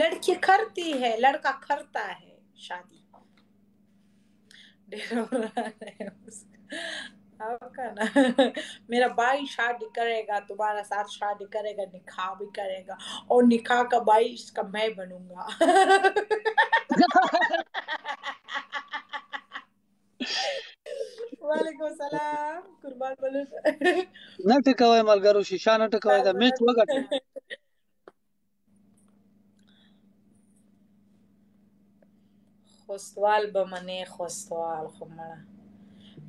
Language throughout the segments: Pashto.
लड़की करती है, लड़का करता है शादी। आपका ना मेरा भाई शादी करेगा, तुम्हारा साथ शादी करेगा, निकाह भी करेगा, और निकाह का भाई इसका मैं बनूंगा। वालेकुम सलाम कुर्बान बोलो। نه ټکوي ملګرو شیشه نه ټکوي دا میچ وګټه. خوستوال به منې خوستوال خو مړه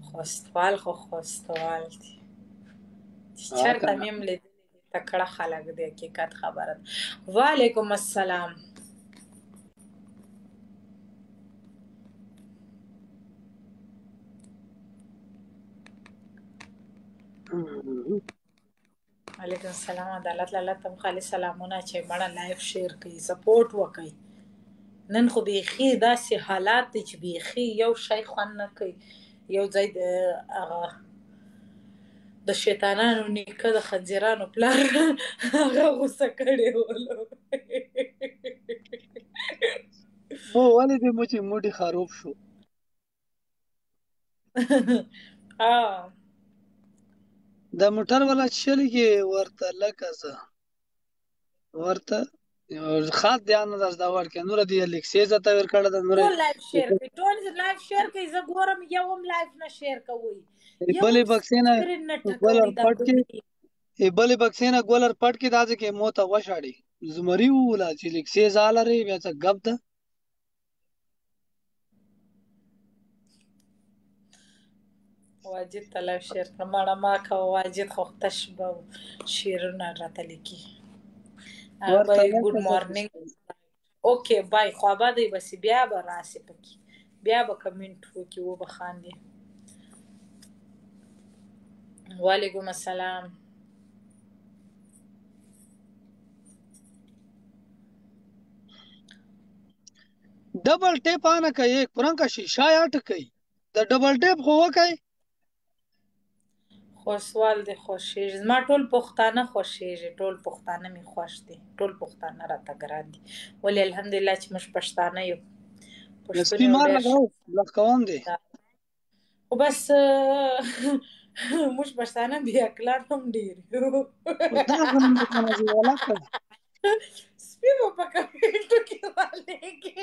خوستوال خو خوستوال دي چرته مې هم لیدلي دي تکړه خلک دي حقیقت خبره ده. وعلیکم السلام. وعلیکم السلام. عدالت لاله تم خالي سلامونه چې مړه لایف شیر کوي سپورټ وکړي. نن خو بیخي داسې حالات دي چې بیخي یو شی خوند نه کوي. یو ځای د هغه د شیطانانو نیکه د خنزیرانو پلار هغه غوسه کړی ولو. او ولې دې مو چې موډي خراب شو. د موټر والا چلګي ورته لکه زه ورته خاط ध्यान داس دا ورکه نور دی الیکسیز ته ور کړه د نور ټول لایف شیر کوي، ټول لایف شیر کوي. زه ګورم یو هم لایف نه شیر کوي. بلې بکسینه ګولر پټ کې بلې بکسینه ګولر پټ کې داځه کې موته وشاړي زمری ولا چې الیکسیز آلري بیا څه غب ده. واجد ته لایف شیر کړم ماړه ما کوه واجد خو تشبه شیرونه راته لیکي. بای ګډ مارنینګ اوکې بای خو آبادی بس بیا به راسي پکې بیا به کمنټ وکي و به خاندي. وعلیکم السلام. डबल टेप आना का एक पुरन का शीशा या टकई د डबल टेप خو وکای خو سوال دی خوشیږي زما ټول پښتانه خوشیږي ټول پښتانه می خوښ دي ټول پښتانه راته ګران دي ولې الحمدلله چې موږ پښتانه یو سپی مار لګاو لږ کوم دی خو بس موږ پښتانه بیا کلان هم ډیر دا غنم د کنه زی ولا کړ سپی په کمنټو کې والېږي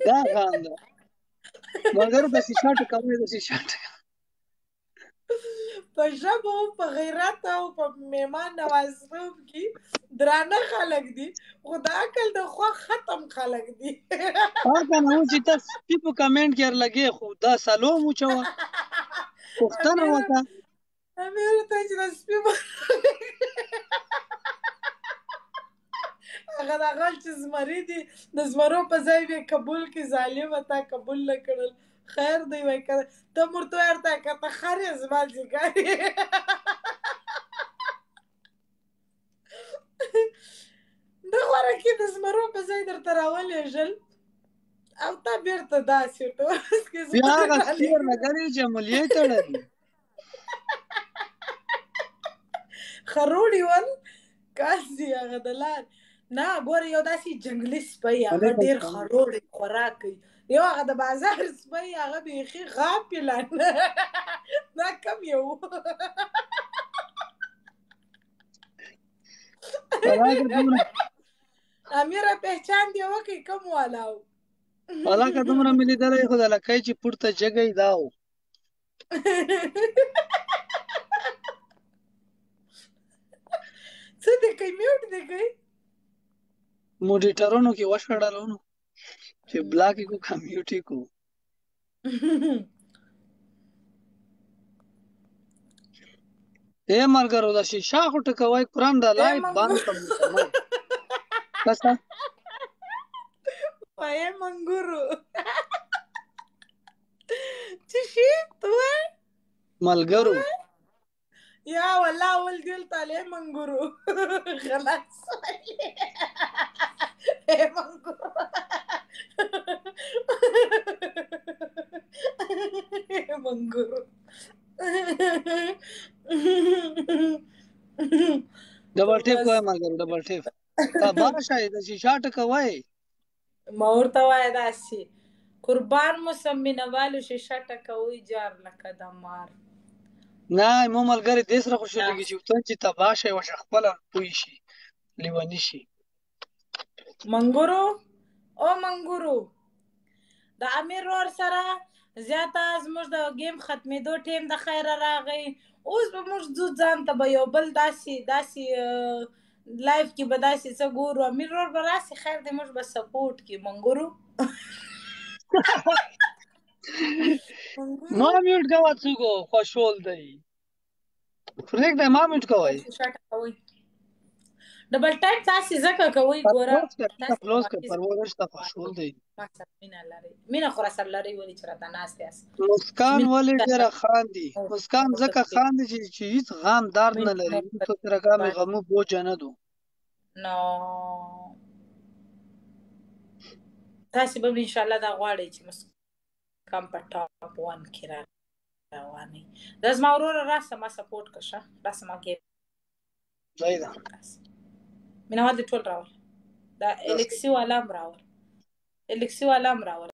دا غاند مګر د شیشه ټکوي د شیشه په ژبه او په غیرت او په میمان نوازوب کې درانه خلک دي خو د عقل د خوا ختم خلک دي هغه نو چې تاسو په کمنټ کې لګي خو دا سلام وچوا پښتنه وکړه امیر ته چې سپی هغه د غل چې زمری دي د زمرو په ځای به قبول کې ظالم تا قبول نکړل خیر دی وای کړه ته مرته ورته کته خره زما ځګاري د غوړه کې د زمرو په ځای درته راولې ژل او تا بیرته داسې ټول بیا هغه سیر لګړي چې عملیه تړلې خروړی ول کاسي هغه دلار نه ګور یو داسې جنگلي سپی هغه ډیر خروړی خوراک کوي یو هغه د بازار سپی هغه بیخي غاپلان دا کم یو امیره پہچان دی وکي کوم والاو علاقه دومره ملي درې خو د لکای چې پورته جګی داو څه دې کوي میوټ دې کوي موډیټرونو کې وشړلونو چې بلاک کو کمیوټي کو اے مرګرو دا شیشه خو ټکوي قران د لایټ باندې کوم کسا پای منګورو چې شي تو ملګرو یا والله ول دل تعالی منګورو خلاص اے منګورو منګورو ډبل ټیپ کوی مګر ډبل ټیپ تا باشه د شیشه ټکوي ما ورته وایه داسې قربان مو سم مینهوالو شیشه ټکوي جار لکه د مار نه مو ملګری دې سره خوشحالېږي چې ته چې تباه شي وشه خپله پوه شي لیوني شي منګورو او منګورو د امیر ورور سره زیاته زموږ د گیم ختمېدو ټیم د خیره راغی اوس به موږ ځو ځان ته به یو بل داسې لایف کې به داسې څه ګورو امیر ورور به راسي خیر دی موږ به سپورټ کې منګورو ما میوټ کوه څوک خوشحال دی پرېږدی ما میوټ کوئ ډبل ټایپ تاسې ځکه کوئ ګوره کلوز کړه پروا نشته خوشحال دی ما سره مینه لرئ مینه خو راسره لرئ ولې چې راته ناست یاست مسکان ولې ډېره خاندي مسکان ځکه خاندي چې هېڅ غم درد نه لري تو سره غمې غمو بوجه نه دو نو تاسې به انشاءالله دا غواړئ چې مسکان په ټاپ 1 کې روانئ دا زما وروره راسه ما سپورټ که شه راسه ما ګیم ځای ده مینهوال دې ټول راول دا الکسي والا هم راول